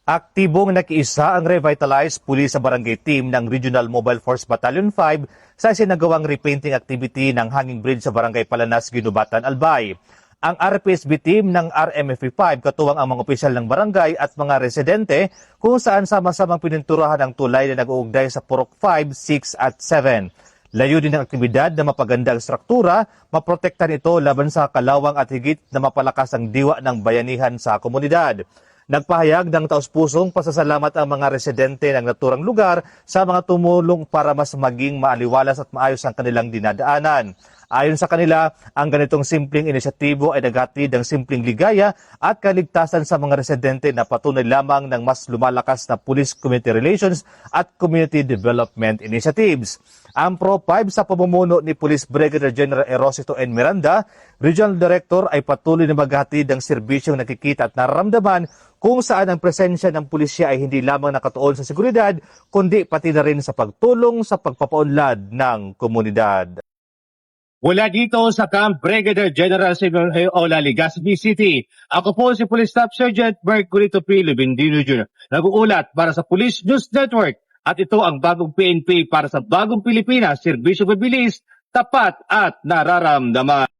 Aktibong nakiisa ang revitalized Police sa Barangay Team ng Regional Mobile Force Battalion 5 sa sinagawang repainting activity ng hanging bridge sa Barangay Palanas, Ginubatan, Albay. Ang RPSB team ng RMFE 5 katuwang ang mga opisyal ng barangay at mga residente kung saan sama-samang pininturahan ang tulay na nag-uugday sa Purok 5, 6 at 7. Layunin ng aktibidad na mapaganda ang struktura, maprotektan ito laban sa kalawang at higit na mapalakas ang diwa ng bayanihan sa komunidad. Nagpahayag ng taus-pusong pasasalamat ang mga residente ng naturang lugar sa mga tumulong para mas maging maaliwalas at maayos ang kanilang dinadaanan. Ayon sa kanila, ang ganitong simpleng inisyatibo ay naghatid ng simpleng ligaya at kaligtasan sa mga residente na patunay lamang ng mas lumalakas na police-community relations at community development initiatives. Ang Pro 5 sa pamumuno ni Police Brigadier General Erosito N. Miranda, Regional Director ay patuloy na maghatid ng serbisyong nakikita at nararamdaman kung saan ang presensya ng pulisya ay hindi lamang nakatuon sa seguridad, kundi pati na rin sa pagtulong sa pagpapaunlad ng komunidad. Mula dito sa Camp Brigadier General Civil Ola, Legazpi City, ako po si Police Staff Sergeant Mercurito P. Lubindino Jr. Nag-uulat para sa Police News Network at ito ang bagong PNP para sa bagong Pilipinas, serbisyo mabilis, tapat at nararamdaman.